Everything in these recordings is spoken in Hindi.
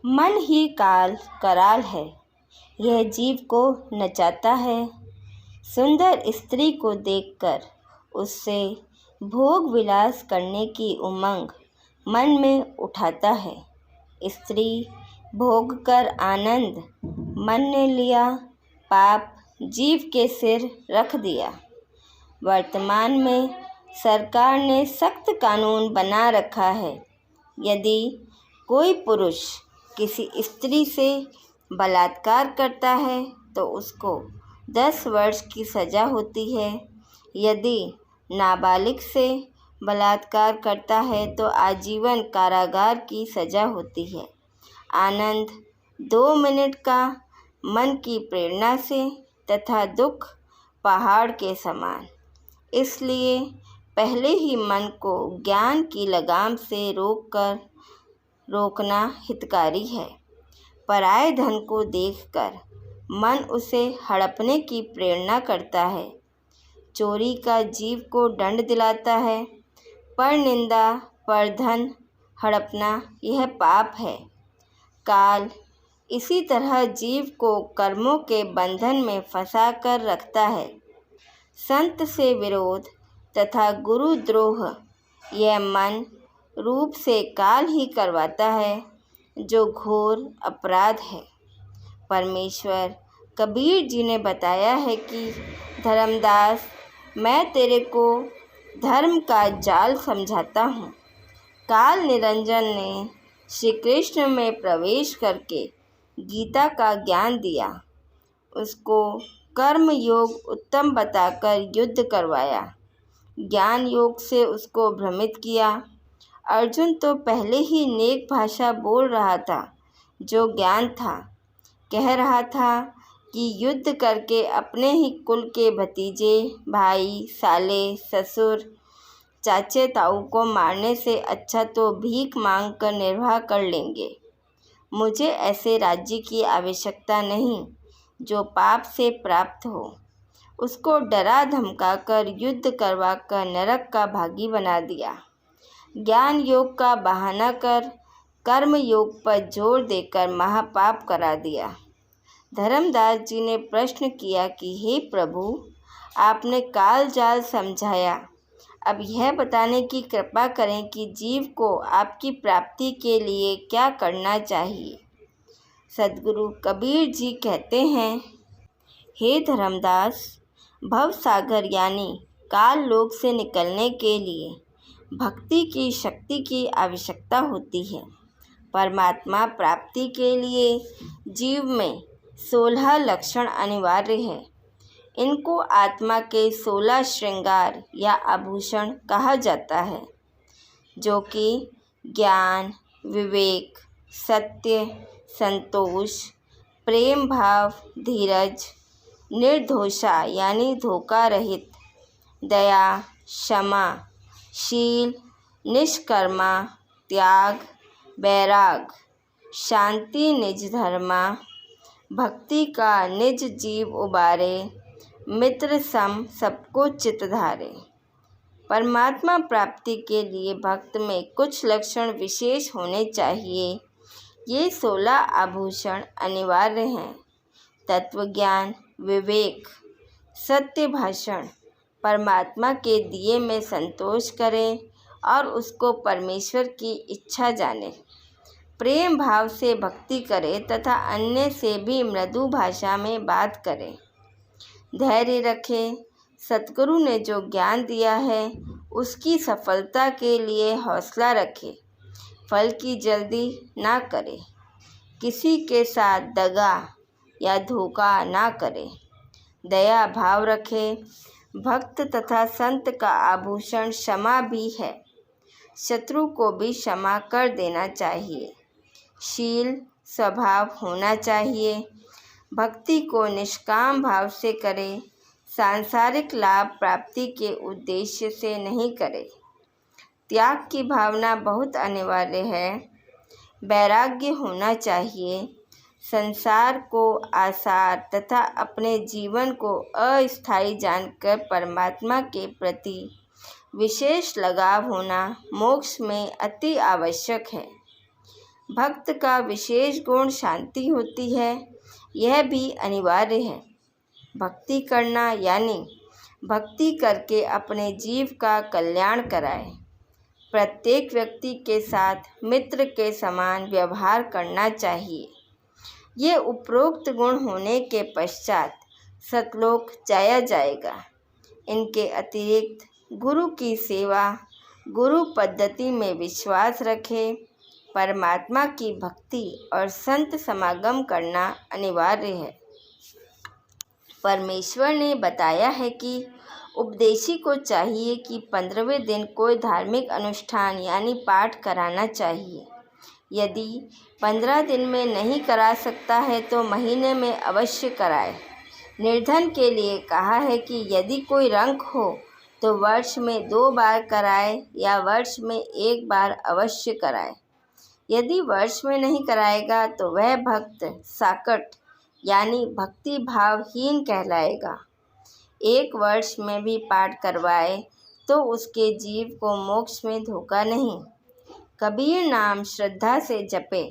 मन ही काल कराल है, यह जीव को नचाता है। सुंदर स्त्री को देखकर उससे भोग विलास करने की उमंग मन में उठाता है। स्त्री भोग कर आनंद मन ने लिया, पाप जीव के सिर रख दिया। वर्तमान में सरकार ने सख्त कानून बना रखा है। यदि कोई पुरुष किसी स्त्री से बलात्कार करता है तो उसको 10 वर्ष की सज़ा होती है। यदि नाबालिग से बलात्कार करता है तो आजीवन कारागार की सज़ा होती है। आनंद 2 मिनट का, मन की प्रेरणा से, तथा दुख पहाड़ के समान। इसलिए पहले ही मन को ज्ञान की लगाम से रोकना हितकारी है। पराये धन को देखकर मन उसे हड़पने की प्रेरणा करता है। चोरी का जीव को दंड दिलाता है, पर निंदा पर धन हड़पना यह पाप है। काल इसी तरह जीव को कर्मों के बंधन में फंसा कर रखता है। संत से विरोध तथा गुरुद्रोह यह मन रूप से काल ही करवाता है, जो घोर अपराध है। परमेश्वर कबीर जी ने बताया है कि धर्मदास, मैं तेरे को धर्म का जाल समझाता हूँ। काल निरंजन ने श्री कृष्ण में प्रवेश करके गीता का ज्ञान दिया। उसको कर्म योग उत्तम बताकर युद्ध करवाया। ज्ञान योग से उसको भ्रमित किया। अर्जुन तो पहले ही नेक भाषा बोल रहा था, जो ज्ञान था। कह रहा था कि युद्ध करके अपने ही कुल के भतीजे, भाई, साले, ससुर, चाचे ताऊ को मारने से अच्छा तो भीख मांग कर निर्वाह कर लेंगे। मुझे ऐसे राज्य की आवश्यकता नहीं जो पाप से प्राप्त हो। उसको डरा धमका कर युद्ध करवा कर नरक का भागी बना दिया। ज्ञान योग का बहाना कर कर्म योग पर जोर देकर महापाप करा दिया। धर्मदास जी ने प्रश्न किया कि हे प्रभु, आपने काल जाल समझाया, अब यह बताने की कृपा करें कि जीव को आपकी प्राप्ति के लिए क्या करना चाहिए। सद्गुरु कबीर जी कहते हैं, हे धर्मदास, भव सागर यानी काल लोक से निकलने के लिए भक्ति की शक्ति की आवश्यकता होती है। परमात्मा प्राप्ति के लिए जीव में 16 लक्षण अनिवार्य है। इनको आत्मा के 16 श्रृंगार या आभूषण कहा जाता है, जो कि ज्ञान, विवेक, सत्य, संतोष, प्रेम भाव, धीरज, निर्दोषा यानी धोखा रहित, दया, क्षमा, शील, निष्कर्मा, त्याग, वैराग, शांति, निज धर्मा, भक्ति का निज जीव उबारे, मित्र सम सबको चित धारे। परमात्मा प्राप्ति के लिए भक्त में कुछ लक्षण विशेष होने चाहिए। ये 16 आभूषण अनिवार्य हैं। तत्वज्ञान, विवेक, सत्य भाषण, परमात्मा के दिए में संतोष करें और उसको परमेश्वर की इच्छा जाने, प्रेम भाव से भक्ति करें तथा अन्य से भी मृदु भाषा में बात करें, धैर्य रखें, सतगुरु ने जो ज्ञान दिया है उसकी सफलता के लिए हौसला रखें, फल की जल्दी ना करें, किसी के साथ दगा या धोखा ना करें, दया भाव रखें। भक्त तथा संत का आभूषण क्षमा भी है, शत्रु को भी क्षमा कर देना चाहिए। शील स्वभाव होना चाहिए, भक्ति को निष्काम भाव से करें, सांसारिक लाभ प्राप्ति के उद्देश्य से नहीं करें। त्याग की भावना बहुत अनिवार्य है। वैराग्य होना चाहिए, संसार को आसार तथा अपने जीवन को अस्थायी जानकर परमात्मा के प्रति विशेष लगाव होना मोक्ष में अति आवश्यक है। भक्त का विशेष गुण शांति होती है, यह भी अनिवार्य है। भक्ति करना यानी भक्ति करके अपने जीव का कल्याण कराए। प्रत्येक व्यक्ति के साथ मित्र के समान व्यवहार करना चाहिए। ये उपरोक्त गुण होने के पश्चात सतलोक जाया जाएगा। इनके अतिरिक्त गुरु की सेवा, गुरु पद्धति में विश्वास रखे, परमात्मा की भक्ति और संत समागम करना अनिवार्य है। परमेश्वर ने बताया है कि उपदेशी को चाहिए कि 15वें दिन कोई धार्मिक अनुष्ठान यानी पाठ कराना चाहिए। यदि 15 दिन में नहीं करा सकता है तो महीने में अवश्य कराए। निर्धन के लिए कहा है कि यदि कोई रंक हो तो वर्ष में 2 बार कराए या वर्ष में 1 बार अवश्य कराए। यदि वर्ष में नहीं कराएगा तो वह भक्त साकट यानी भक्ति भावहीन कहलाएगा। 1 वर्ष में भी पाठ करवाए तो उसके जीव को मोक्ष में धोखा नहीं। कबीर नाम श्रद्धा से जपे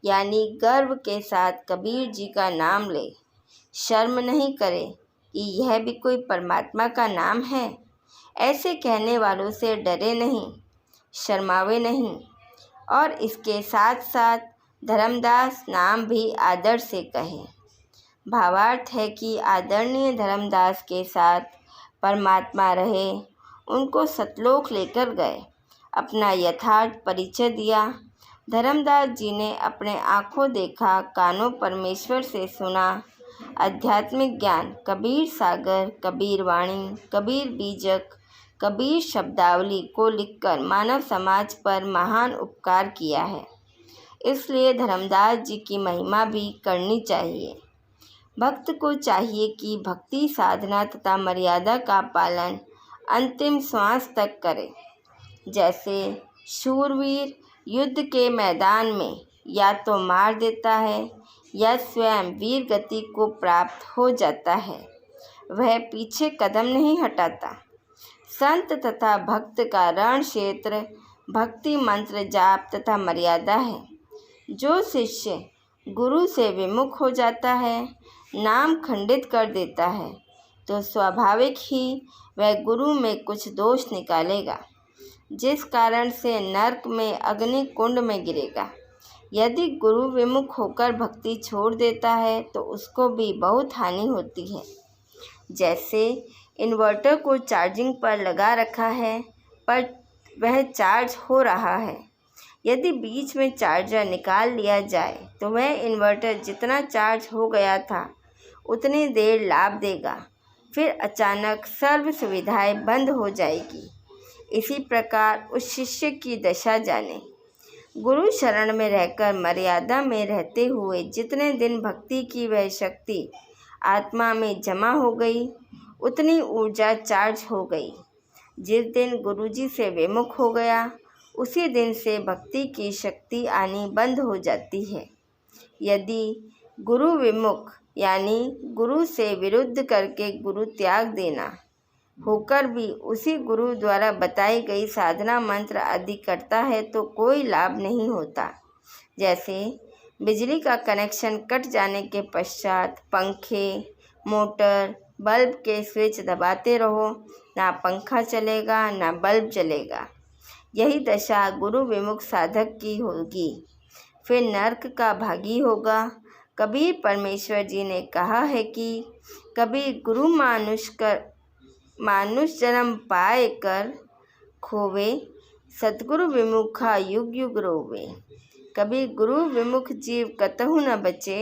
यानी गर्व के साथ कबीर जी का नाम ले। शर्म नहीं करे कि यह भी कोई परमात्मा का नाम है। ऐसे कहने वालों से डरे नहीं, शर्मावे नहीं। और इसके साथ साथ धर्मदास नाम भी आदर से कहे। भावार्थ है कि आदरणीय धर्मदास के साथ परमात्मा रहे, उनको सतलोक लेकर गए, अपना यथार्थ परिचय दिया। धर्मदास जी ने अपने आँखों देखा, कानों परमेश्वर से सुना। आध्यात्मिक ज्ञान, कबीर सागर, कबीर वाणी, कबीर बीजक, कबीर शब्दावली को लिखकर मानव समाज पर महान उपकार किया है। इसलिए धर्मदास जी की महिमा भी करनी चाहिए। भक्त को चाहिए कि भक्ति साधना तथा मर्यादा का पालन अंतिम श्वास तक करे। जैसे शूरवीर युद्ध के मैदान में या तो मार देता है या स्वयं वीर गति को प्राप्त हो जाता है, वह पीछे कदम नहीं हटाता। संत तथा भक्त का रण क्षेत्र भक्ति मंत्र जाप तथा मर्यादा है। जो शिष्य गुरु से विमुख हो जाता है, नाम खंडित कर देता है, तो स्वाभाविक ही वह गुरु में कुछ दोष निकालेगा, जिस कारण से नरक में अग्नि कुंड में गिरेगा। यदि गुरु विमुख होकर भक्ति छोड़ देता है तो उसको भी बहुत हानि होती है। जैसे इन्वर्टर को चार्जिंग पर लगा रखा है पर वह चार्ज हो रहा है। यदि बीच में चार्जर निकाल लिया जाए तो वह इन्वर्टर जितना चार्ज हो गया था उतनी देर लाभ देगा, फिर अचानक सर्व सुविधाएं बंद हो जाएगी। इसी प्रकार उस शिष्य की दशा जाने। गुरु शरण में रहकर मर्यादा में रहते हुए जितने दिन भक्ति की वह शक्ति आत्मा में जमा हो गई, उतनी ऊर्जा चार्ज हो गई। जिस दिन गुरुजी से विमुख हो गया, उसी दिन से भक्ति की शक्ति आनी बंद हो जाती है। यदि गुरु विमुख यानी गुरु से विरुद्ध करके गुरु त्याग देना होकर भी उसी गुरु द्वारा बताई गई साधना मंत्र आदि करता है तो कोई लाभ नहीं होता। जैसे बिजली का कनेक्शन कट जाने के पश्चात पंखे, मोटर, बल्ब के स्विच दबाते रहो, ना पंखा चलेगा ना बल्ब जलेगा। यही दशा गुरु विमुख साधक की होगी, फिर नरक का भागी होगा। कबीर परमेश्वर जी ने कहा है कि कबीर गुरु मानुष जन्म पाए कर खोवे, सतगुरु विमुखा युग युग रोवे। कबीर गुरु विमुख जीव कतहु न बचे,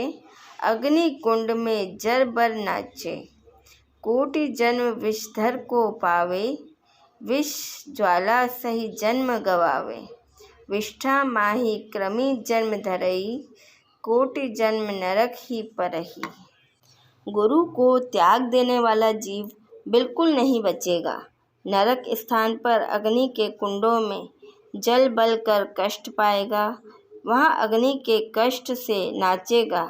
अग्नि कुंड में जर बर नाचे। कोटि जन्म विषधर को पावे, विष ज्वाला सही जन्म गवावे। विष्ठा माही क्रमी जन्म धरई, कोटि जन्म नरक ही परही। गुरु को त्याग देने वाला जीव बिल्कुल नहीं बचेगा। नरक स्थान पर अग्नि के कुंडों में जल बल कर कष्ट पाएगा। वहाँ अग्नि के कष्ट से नाचेगा,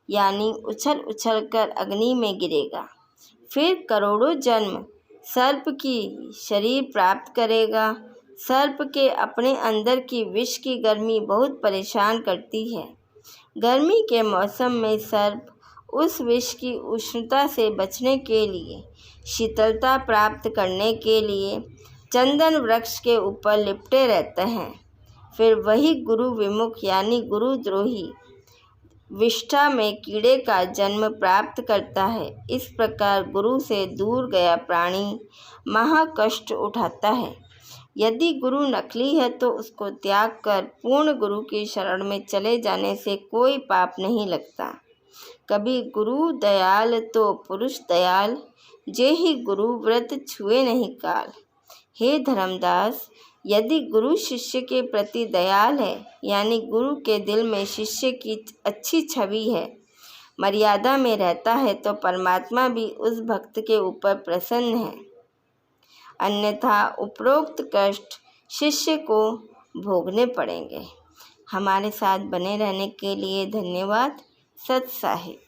यानी उछल उछल कर अग्नि में गिरेगा। फिर करोड़ों जन्म सर्प की शरीर प्राप्त करेगा। सर्प के अपने अंदर की विष की गर्मी बहुत परेशान करती है। गर्मी के मौसम में सर्प उस विष की उष्णता से बचने के लिए, शीतलता प्राप्त करने के लिए चंदन वृक्ष के ऊपर लिपटे रहते हैं। फिर वही गुरु विमुख यानी गुरुद्रोही विष्ठा में कीड़े का जन्म प्राप्त करता है। इस प्रकार गुरु से दूर गया प्राणी महाकष्ट उठाता है। यदि गुरु नकली है तो उसको त्याग कर पूर्ण गुरु की शरण में चले जाने से कोई पाप नहीं लगता। कभी गुरु दयाल तो पुरुष दयाल, जे ही गुरु व्रत छुए नहीं काल। हे धर्मदास, यदि गुरु शिष्य के प्रति दयाल है, यानी गुरु के दिल में शिष्य की अच्छी छवि है, मर्यादा में रहता है, तो परमात्मा भी उस भक्त के ऊपर प्रसन्न है। अन्यथा उपरोक्त कष्ट शिष्य को भोगने पड़ेंगे। हमारे साथ बने रहने के लिए धन्यवाद। सत साहिब।